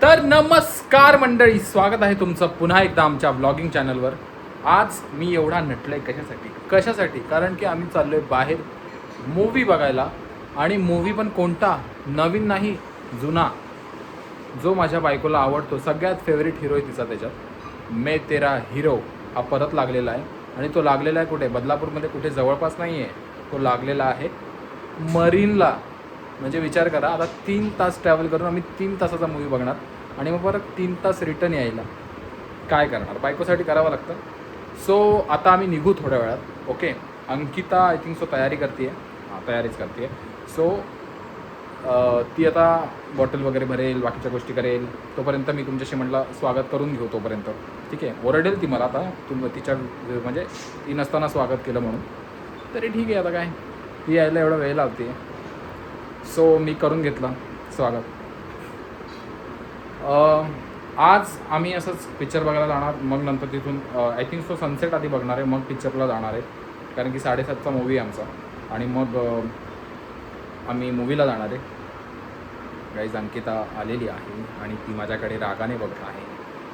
तर नमस्कार मंडळी, स्वागत आहे तुमचं पुन्हा एकदा आमच्या व्लॉगिंग चॅनलवर. आज मी एवढा नटलोय कशासाठी कारण की आम्ही चाललोय बाहेर मूवी बघायला. आणि मूवी पण कोणता, नवीन नाही जुना, जो माझ्या बायकोला आवडतो. सगळ्यात फेवरेट हिरो आहे तिचा त्याच्यात. मैं तेरा हिरो हा परत लागलेला आहे. आणि तो लागलेला आहे कुठे, बदलापूरमध्ये कुठे जवळपास नाही आहे. तो लागलेला आहे मरीनला. म्हणजे विचार करा, आता 3 तास ट्रॅव्हल करून आम्ही 3 तासाचा मूवी बघणार आणि मग परत 3 तास रिटर्न यायला. काय करणार, बायकोसाठी करावं लागतं. सो आता आम्ही निघू थोड्या वेळात. Okay, Ankita I think so तयारीच करते. सो ती आता बॉटल वगैरे भरेल, बाकीच्या गोष्टी करेल. तोपर्यंत मी तुमच्याशी म्हटलं स्वागत करून घेऊ तोपर्यंत. ठीक आहे, ओरडेल ती मला आता, तिच्या म्हणजे ती नसताना स्वागत केलं म्हणून. तरी ठीक आहे, आता काय, ती यायला एवढा वेळ लावते. सो मी करून घेतलं स्वागत. आज आम्ही असंच पिक्चर बघायला जाणार. मग नंतर तिथून आय थिंक सो सनसेट आधी बघणार आहे, मग पिक्चरला जाणार आहे. कारण की 7:30चा मूवी आहे आमचा. आणि मग आम्ही मूवीला जाणार आहे. गाईज, अंकिता आलेली आहे आणि ती माझ्याकडे रागाने बघत आहे.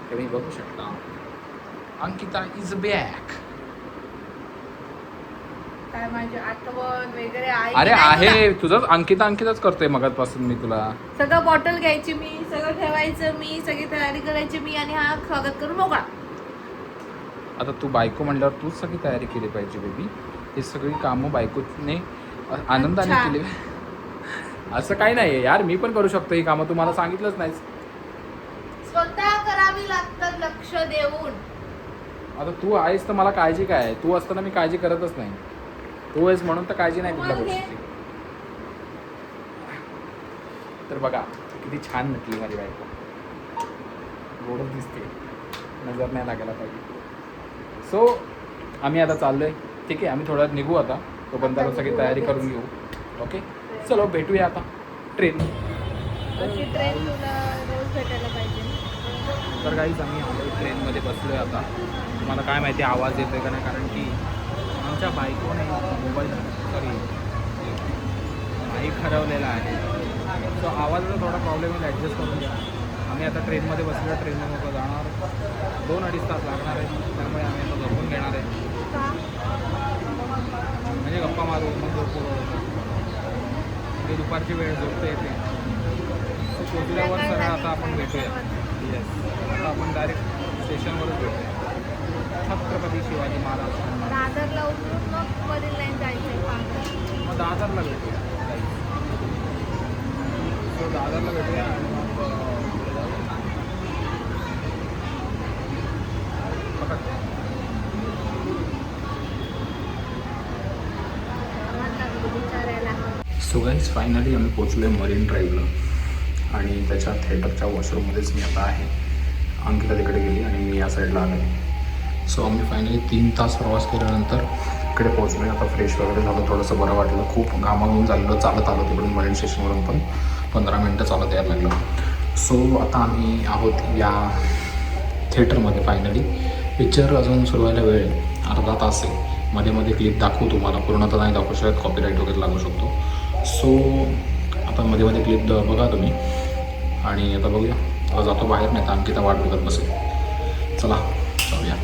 ते मी बघू शकता. Ankita is back. काय माझी आठवण वगैरे आहे? अरे आहे, तुझंच अंकिताच करतोय मगाचपासून मी तुला. सगळं बॉटल घ्यायची मी, सगळं ठेवायचं मी, सगळी तयारी करायची मी आणि हा स्वागत करून मोकळा. आता तू बायको म्हणल्यावर तूच सगळी तयारी केली पाहिजे बेबी. ही सगळी कामं बायकोने आनंदाने अच्छा. केली. असं काही नाही यार, मी पण करू शकतो ही कामं, तुम्हाला सांगितलंच नाही. स्वतः करावी लागतात लक्ष देऊन. आता तू आहेस तर मला काळजी काय आहे? तू असताना मी काळजी करतच नाही. तू आहेस म्हणून तर काळजी नाही कुठल्या गोष्टीची. तर बघा किती छान नटली माझी बायको, गोडच दिसते, नजर नाही लागायला पाहिजे. सो आम्ही आता चाललोय. ठीक आहे, आम्ही थोड्या निघू आता. तोपर्यंत सगळी तयारी करून घेऊ. ओके, चलो भेटूया आता ट्रेन. अशी ट्रेन तुला रोज भेटायला पाहिजे. तर काहीच आम्ही आलो ट्रेनमध्ये बसलो आहे आता. तुम्हाला काय माहिती आवाज येतो आहे का नाही, कारण की आमच्या बायकोने मोबाईल माईक हरवलेला आहे. सो आवाजाचा थोडा प्रॉब्लेम आहे, ॲडजस्ट करून घ्या. आम्ही आता ट्रेनमध्ये बसलो. ट्रेनमध्ये मग जाणार 2-2.5 तास लागणार आहे. त्यामुळे आम्ही आता झोपून घेणार आहे. म्हणजे गप्पा मारू, मग झोपू. म्हणजे दुपारची वेळ झोपते येते. सो पोचल्यावर सगळं आता आपण भेटूया. येस, आता आपण डायरेक्ट स्टेशनवरच भेटूया. छत्रपती शिवाजी महाराज. दादरला उतरून मग मरीन लाईन जायचंय. मग दादरला भेटूया. सो दादरला भेटूया आणि मग सो गाईज, फायनली आम्ही पोचलो आहे मरीन ड्राईव्हला. आणि त्याच्या थिएटरच्या वॉशरूममध्येच मी आता आहे. अंकिता तिकडे गेली आणि मी या साईडला आलो. सो आम्ही फायनली 3 तास प्रवास केल्यानंतर इकडे पोहोचलो आहे. आता फ्रेश वगैरे झालं, थोडंसं बरं वाटलं. खूप घामाघूम झालेलं, चालत आलो तिकडून मरीन स्टेशनवरून पण 15 मिनटं चालत यायला लागलं. सो आता आम्ही आहोत या थिएटरमध्ये. फायनली पिक्चर अजून सुरू व्हायला वेळ आहे, अर्धा तास आहे. मध्ये मध्ये क्लिप दाखवू तुम्हाला, पूर्ण तर नाही दाखवू शकत, कॉपीराईट वगैरे लागू शकतो. सो आता मध्ये मध्ये क्लिप बघा तुम्ही. आणि आता बघूया, आता जातो बाहेर, नाही तर अंकिता वाट बघत बसेल. चला जाऊया.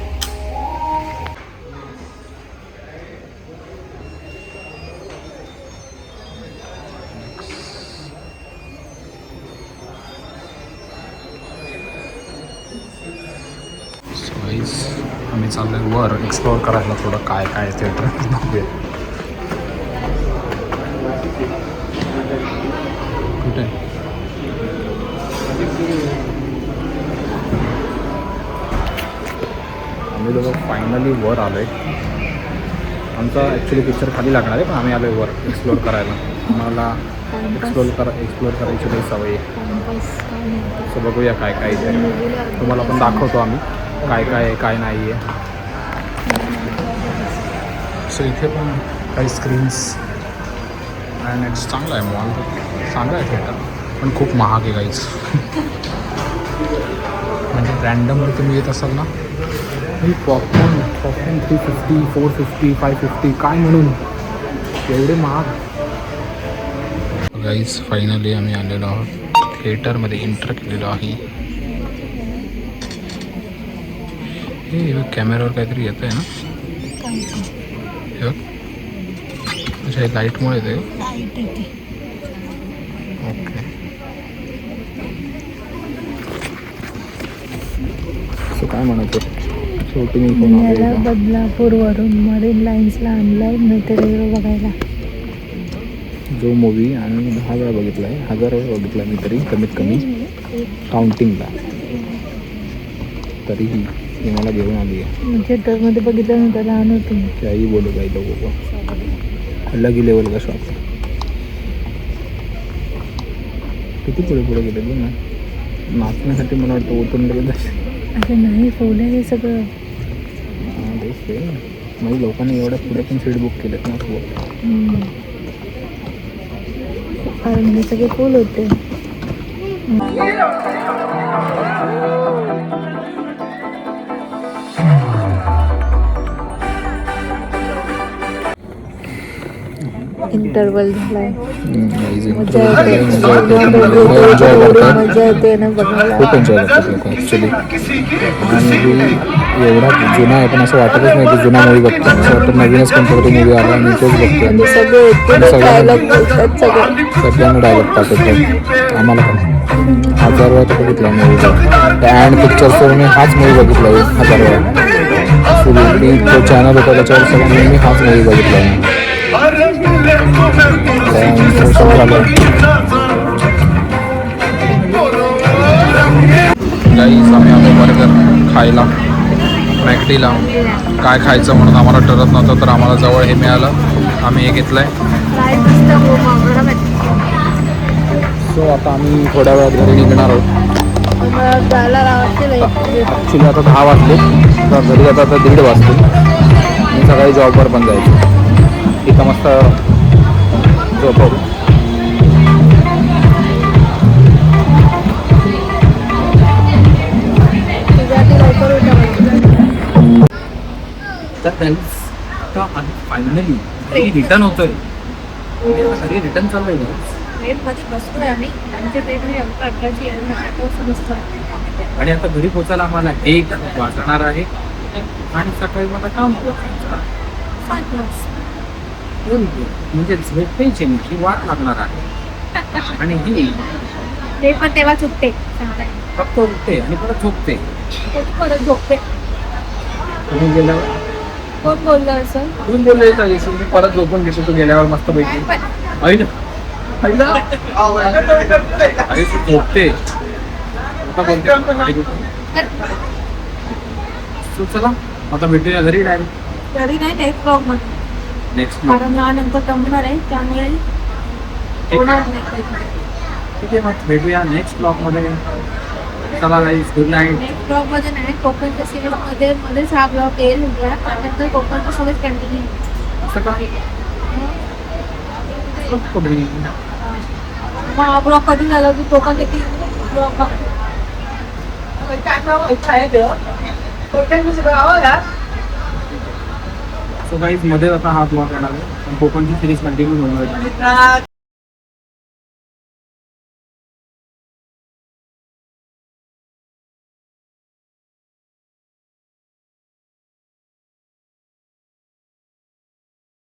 आम्ही चाललोय वर एक्सप्लोअर करायला थोडं काय काय थिएटर बघूया. कुठे आम्ही लोक फायनली वर आलो आहे. आमचा ॲक्च्युली पिक्चर खाली लागणार आहे, पण आम्ही आलो आहे वर एक्सप्लोअर करायला. आम्हाला एक्सप्लोअर करायची काही सवय आहे. सो बघूया काय काय इथे. तुम्हाला पण दाखवतो आम्ही काय काय आहे काय नाही आहे. सो इथे पण काही स्क्रीन्स अँड इट्स चांगला आहे. मॉल चांगला आहे थिएटर, पण खूप महाग आहे काहीच. म्हणजे रँडमली तुम्ही येत असाल ना, ही पॉपकॉर्न 350, 450, 550 काय म्हणून एवढे महाग. गाईज फायनली आम्ही आलेलो आहोत थिएटरमध्ये एंटर केलेलो आहे. हे कॅमेऱ्यावर काहीतरी येत आहे ना. हे बघ. अच्छा हे लाईटमुळे येते. ओके. असं काय म्हणतो शूटिंग मला बदलापूरवरून मरीन लाईन्सला आणलाय मित्र बघायला. जो मूवी आम्ही 10 वेळा बघितला आहे, 1000 वेळा बघितला मी तरी कमीत कमी काउंटिंगला. तरीही ती मला घेऊन आली आहे. थिएटरमध्ये बघितलं नव्हतं, लहान होते. त्याही बोलू काही लोक अलग लेवल का शॉप. किती पुढे पुढे गेले बघ ना. नाचण्यासाठी मला वाटतं ओतून लगेच असं नाही फोन हे सगळं. हां तेच ते म्हणजे लोकांनी एवढ्या पुढे पण सीट बुक केलेत ना असं. कारण हे सगळे फुल होते. इंटरवल झालाय. मजा येते ना बघायला. खूप एन्जॉय करतात लोक ॲक्च्युली. आणि एवढा जुना आहे पण असं वाटतच नाही की जुना मूवी बघतो. असं वाटतं नवीनच कोणता तरी मूवी आला आणि तोच बघतो. सगळे डायलॉग बोलतात सगळ्यांना डायलॉग पाठवतो. आम्हाला पण 1000 वेळा तर बघितला मूवी. त्या अँड पिक्चरचं मी हाच मूवी बघितला 1000 वेळा. फुल तो चॅनल होता त्याच्यावर सगळ्यांनी मी हाच मूवी बघितला आहे. गाईस आम्ही आलो बर्गर खायला मॅकडीला. काय खायचं म्हणून आम्हाला ठरत नव्हतं तर आम्हाला जवळ हे मिळालं. आम्ही हे घेतलं आहे. सो आता आम्ही थोड्या वेळात घरी निघणार आहोत. ॲक्च्युली आता 10 वाजले तर घरी आता 1:30 वाजतील. मी सकाळी जॉबवर पण जायचं. इथं मस्त झोपव. तर आता आम्ही फायनली रिटर्न होतोय. घरी रिटर्न चालू आहे. आणि आता घरी पोचायला आम्हाला 1 वाजणार आहे. आणि सकाळी मला काम म्हणजे झोपायची ही वाट लागणार आहे. आणि ही ते पण तेव्हा चुकते. फक्त उठते आणि परत झोपते. परत झोपते. तुम्ही गेल्यावर कोण बोललं असं? तुम्ही बोलले मी परत झोपून घेतो. तू गेल्यावर मस्त पैकी आई ना आई तू झोपते. चला आता भेटूया घरी डायरेक्ट. घरी नाही नेक्स्ट ब्लॉग मध्ये. नेक्स्ट कारण नंतर जमणार आहे त्यामुळे होणार नाही. ठीक आहे मग भेटूया नेक्स्ट ब्लॉग मध्ये. चला गाईस गुड नाईट. नेक्स्ट ब्लॉग मध्ये नाही कोकणच्या सिरीज मध्ये मध्येच हा ब्लॉग येईल. त्यानंतर कोकणचं सगळं कंटिन्यू. असं काय मग हा ब्लॉग कधी झाला की कोकण किती ब्लॉग सो गाईज मध्ये आता हा ब्लॉग येणार आहे. कोकणची सिरीज कंटिन्यू होणार आहे.